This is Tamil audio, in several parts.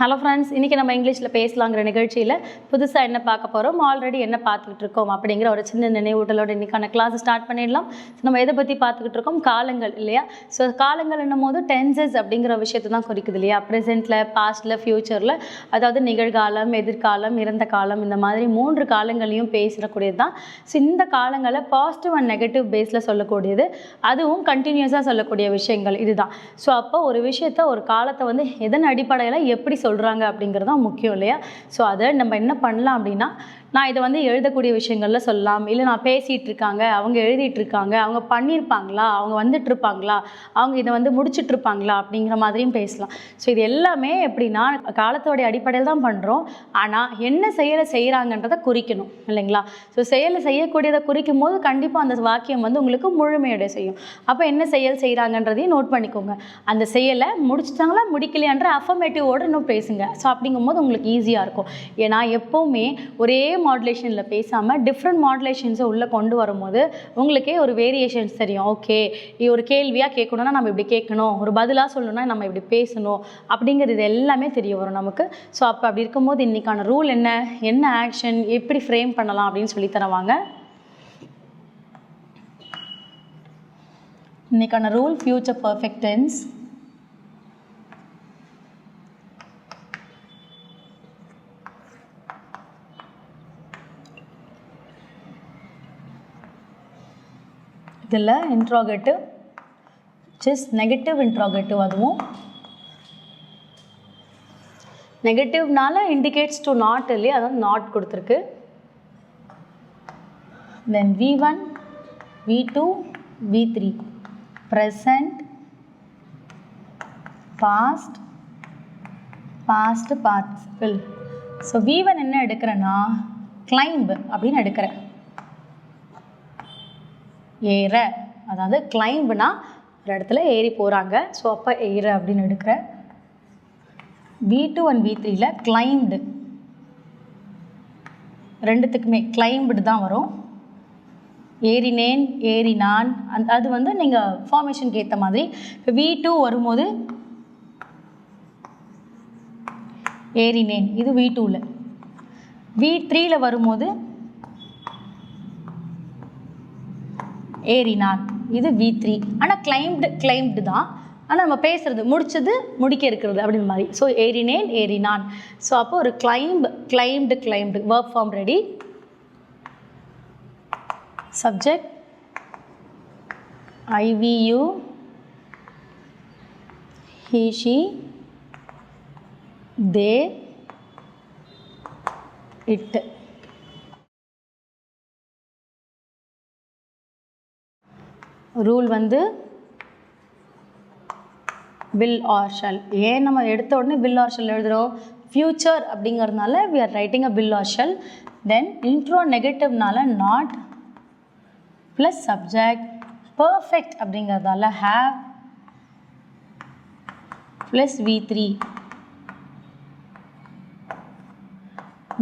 ஹலோ ஃப்ரெண்ட்ஸ், இன்றைக்கி நம்ம இங்கிலீஷில் பேசலாங்கிற நிகழ்ச்சியில் புதுசாக என்ன பார்க்க போகிறோம், ஆல்ரெடி என்ன பார்த்துக்கிட்டு இருக்கோம் அப்படிங்கிற ஒரு சின்ன நினைவூட்டலோட இன்றைக்கான கிளாஸ் ஸ்டார்ட் பண்ணிடலாம். நம்ம எதை பற்றி பார்த்துக்கிட்டு இருக்கோம், காலங்கள் இல்லையா. ஸோ காலங்கள் என்னும் போது டென்சஸ் அப்படிங்கிற விஷயத்தை தான் குறிக்குது இல்லையா. ப்ரெசென்ட்டில், பாஸ்ட்டில், ஃப்யூச்சரில், அதாவது நிகழ்காலம், எதிர்காலம், இறந்த காலம், இந்த மாதிரி 3 காலங்களையும் பேசக்கூடியது தான். ஸோ இந்த காலங்களை பாசிட்டிவ் அண்ட் நெகட்டிவ் பேஸில் சொல்லக்கூடியது, அதுவும் கண்டினியூஸாக சொல்லக்கூடிய விஷயங்கள் இதுதான். ஸோ அப்போ ஒரு விஷயத்தை, ஒரு காலத்தை வந்து எதன் அடிப்படையில் எப்படி சொல்கிறாங்க அப்படிங்கிறது தான் முக்கியம் இல்லையா. ஸோ அதை நம்ம என்ன பண்ணலாம் அப்படின்னா, நான் இதை வந்து எழுதக்கூடிய விஷயங்களில் சொல்லலாம், இல்லை நான் பேசிகிட்டு இருக்காங்க, அவங்க எழுதிட்டு இருக்காங்க, அவங்க பண்ணியிருப்பாங்களா, அவங்க வந்துட்டுருப்பாங்களா, அவங்க இதை வந்து முடிச்சிட்ருப்பாங்களா அப்படிங்கிற மாதிரியும் பேசலாம். ஸோ இது எல்லாமே எப்படின்னா காலத்தோடைய அடிப்படையில் தான் பண்ணுறோம். ஆனால் என்ன செயலை செய்கிறாங்கன்றதை குறிக்கணும் இல்லைங்களா. ஸோ செயலை செய்யக்கூடியதை குறிக்கும் போது கண்டிப்பாக அந்த வாக்கியம் வந்து உங்களுக்கு முழுமையடைய செய்யும். அப்போ என்ன செயல் செய்கிறாங்கன்றதையும் நோட் பண்ணிக்கோங்க. அந்த செயலை முடிச்சிட்டாங்களா முடிக்கலையான்ற அஃபர்மேட்டிவோடு இன்னும் பேசுங்க. ஸோ அப்படிங்கும்போது உங்களுக்கு ஈஸியாக இருக்கும். ஏன்னா எப்போவுமே ஒரே மாடுலேஷனில் பேசாமல் டிஃப்ரெண்ட் மாடுலேஷன்ஸை உள்ளே கொண்டு வரும்போது உங்களுக்கே ஒரு வேரியேஷன்ஸ் தெரியும். ஓகே, ஒரு கேள்வியாக கேட்கணுன்னா நம்ம இப்படி கேட்கணும், ஒரு பதிலாக சொல்லணுன்னா நம்ம இப்படி பேசணும் அப்படிங்கிறது எல்லாமே தெரிய வரும் நமக்கு. ஸோ அப்போ அப்படி இருக்கும்போது இன்றைக்கான ரூல் என்ன ஆக்ஷன் எப்படி ஃப்ரேம் பண்ணலாம் அப்படின்னு சொல்லி தருவாங்க. இன்றைக்கான ரூல் ஃபியூச்சர் பர்ஃபெக்ட் டென்ஸ். இதில் இன்ட்ராகேட்டிவ், ஜஸ்ட் நெகட்டிவ் இன்ட்ராகேட்டிவ், அதுவும் நெகட்டிவ்னால இண்டிகேட்ஸ் டு நாட் இல்லையா, அதாவது நாட் கொடுத்துருக்கு. Then V1, V2, V3, present, past, past participle. So V1 என்ன எடுக்கிறேன்னா கிளைம்ப் அப்படின்னு எடுக்கிறேன், ஏற, அதாவது கிளைம்புனா ஒரு இடத்துல ஏறி போகிறாங்க. ஸோ அப்போ ஏற அப்படின்னு எடுக்கிறேன். V2 அண்ட் V3ல கிளைம்டு, ரெண்டுத்துக்குமே கிளைம்டு தான் வரும். ஏறினேன், ஏறினான், அது வந்து நீங்கள் ஃபார்மேஷனுக்கு ஏற்ற மாதிரி. இப்போ V2 வரும்போது ஏறினேன், இது V2ல். V3ல வரும்போது ஏறினான், இது V3. ஆனால் கிளைம்டு தான், ஆனால் நம்ம பேசுகிறது முடிச்சது முடிக்க இருக்கிறது அப்படின்னு மாதிரி. ஸோ ஏறினேன், ஏறினான். ஸோ அப்போ ஒரு claimed verb form ready. Subject I, we, you, he, she, they, it. Rule வந்து will or shall. ஏன் நம்ம எடுத்த உடனே will or shall எழுதுகிறோம், ஃபியூச்சர் அப்படிங்கிறதுனால we are writing a will or shall. then intro நெகட்டிவ்னால not plus subject, perfect அப்படிங்கிறதால have plus V3.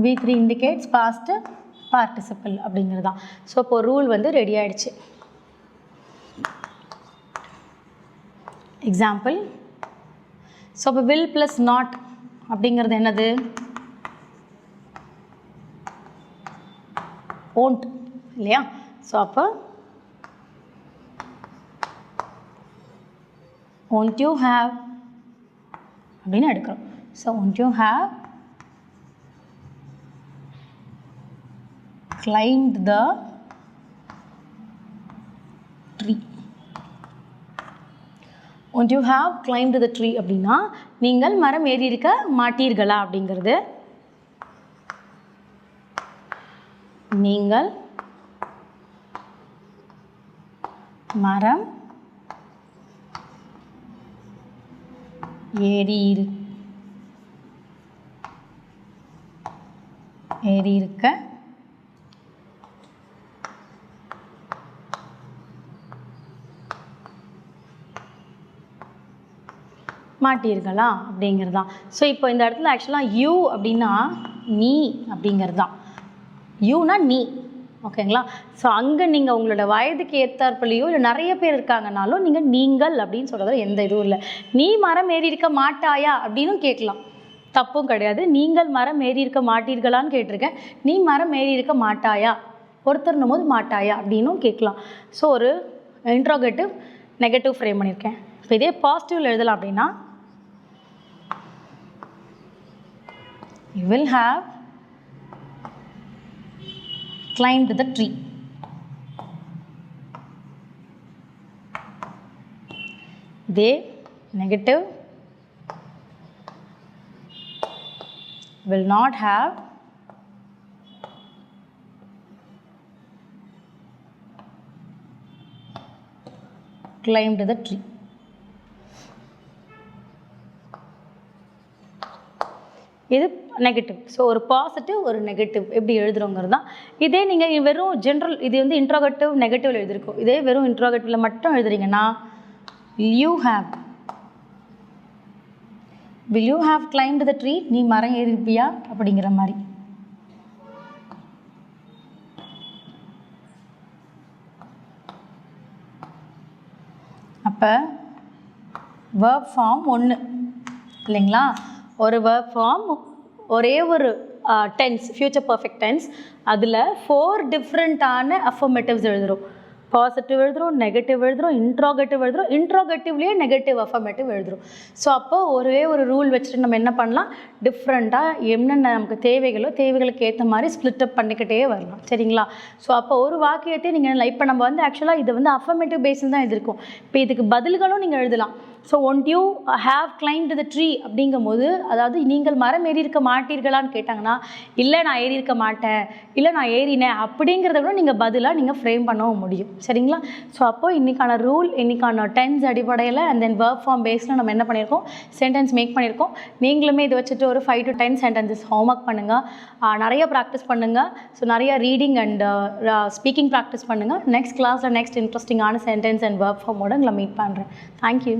V3 indicates past participle அப்படிங்கிறது தான். ஸோ இப்போ ரூல் வந்து ரெடி ஆகிடுச்சு. எக்ஸாம்பிள். ஸோ இப்போ will plus not அப்படிங்கிறது என்னது, won't இல்லையா. ஸோ அப்போ won't you have அப்படின்னு எடுக்கிறோம். So won't you have climbed the tree. won't you have climbed the tree அப்படின்னா நீங்கள் மரம் ஏறி இருக்க மாட்டீர்களா அப்படிங்கிறது. நீங்கள் மரம் ஏறி இருக்க மாட்டீர்களா அப்படிங்கிறது தான். ஸோ இப்போ இந்த இடத்துல ஆக்சுவலாக யூ அப்படின்னா நீ அப்படிங்கிறது தான். யூனா நீ, ஓகேங்களா. ஸோ அங்கே நீங்கள் உங்களோட வயதுக்கு ஏற்றாற்பலையோ இல்லை நிறைய பேர் இருக்காங்கனாலும் நீங்கள் அப்படின்னு சொல்கிறதுல எந்த இதுவும் இல்லை. நீ மரம் ஏறி இருக்க மாட்டாயா அப்படின்னு கேட்கலாம். தப்பும் கிடையாது. நீங்கள் மரம் ஏறி இருக்க மாட்டீர்களான்னு கேட்டிருக்கேன். நீ மரம் ஏறி இருக்க மாட்டாயா, ஒருத்தர்னும் போது மாட்டாயா அப்படின்னும் கேட்கலாம். ஸோ ஒரு இன்ட்ரோகேட்டிவ் நெகட்டிவ் ஃப்ரேம் பண்ணியிருக்கேன். இப்போ இதே பாசிட்டிவில் எழுதலாம் அப்படின்னா you will have climbed the tree. They negative will not have climbed the tree. இது நெகட்டிவ். ஸோ ஒரு பாசிட்டிவ் ஒரு நெகட்டிவ் எப்படி எழுதுறோங்கிறது தான். இதே நீங்கள் வெறும் ஜென்ரல் இது வந்து இன்ட்ரோகேட்டிவ் நெகட்டிவில் எழுதிருக்கோம். இதே வெறும் இன்ட்ரோகேட்டிவில் மட்டும் எழுதுறீங்கன்னா will you have climbed the tree, நீ மரம் ஏறிருப்பியா அப்படிங்கிற மாதிரி. அப்போ verb form ஒன்று இல்லைங்களா, ஒரு verb form ஒரே ஒரு டென்ஸ், ஃப்யூச்சர் பர்ஃபெக்ட் டென்ஸ், அதில் 4 டிஃப்ரெண்ட்டான அஃபர்மேட்டிவ்ஸ் எழுதுகிறோம். பாசிட்டிவ் எழுதுகிறோம், நெகட்டிவ் எழுதுகிறோம், இன்ட்ரோகேட்டிவ் எழுதுகிறோம், இன்ட்ரோகேட்டிவ்லேயே நெகட்டிவ் அஃபர்மேட்டிவ் எழுதுகிறோம். ஸோ அப்போ ஒரே ஒரு ரூல் வச்சுட்டு நம்ம என்ன பண்ணலாம், டிஃப்ரெண்ட்டாக என்னென்ன நமக்கு தேவைகளுக்கு ஏற்ற மாதிரி ஸ்ப்ளிட் அப் பண்ணிக்கிட்டே வரலாம். சரிங்களா? ஸோ அப்போ ஒரு வாக்கியத்தை நீங்கள் இப்போ நம்ம வந்து ஆக்சுவலாக இது வந்து அஃபர்மேட்டிவ் பேஸில் தான் எழுதியிருக்கோம். இப்போ இதுக்கு பதில்களும் நீங்கள் எழுதலாம். So won't you have claimed the tree அப்படிங்கும் போது, அதாவது நீங்கள் மரம் ஏறி இருக்க மாட்டீர்களான்னு கேட்டாங்கன்னா, இல்லை நான் ஏறி இருக்க மாட்டேன், இல்லை நான் ஏறினேன் அப்படிங்கிறத விட நீங்கள் பதிலாக நீங்கள் ஃப்ரேம் பண்ணவும் முடியும். சரிங்களா? ஸோ அப்போது இன்றைக்கான ரூல், இன்றைக்கான டென்ஸ் அடிப்படையில் அண்ட் தென் verb form பேஸில் நம்ம என்ன பண்ணியிருக்கோம், சென்டென்ஸ் மேக் பண்ணியிருக்கோம். நீங்களுமே இதை வச்சுட்டு ஒரு 5 to 10 சென்டென்சஸ் ஹோம்ஒர்க் பண்ணுங்கள், நிறைய ப்ராக்டிஸ் பண்ணுங்கள். ஸோ நிறைய ரீடிங் அண்ட் ஸ்பீக்கிங் ப்ராக்டிஸ் பண்ணுங்கள். நெக்ஸ்ட் கிளாஸில் நெக்ஸ்ட் இன்ட்ரெஸ்டிங்கான சென்டென்ஸ் அண்ட் verb form ஓட உங்களை மீட் பண்ணுறேன். தேங்க்யூ.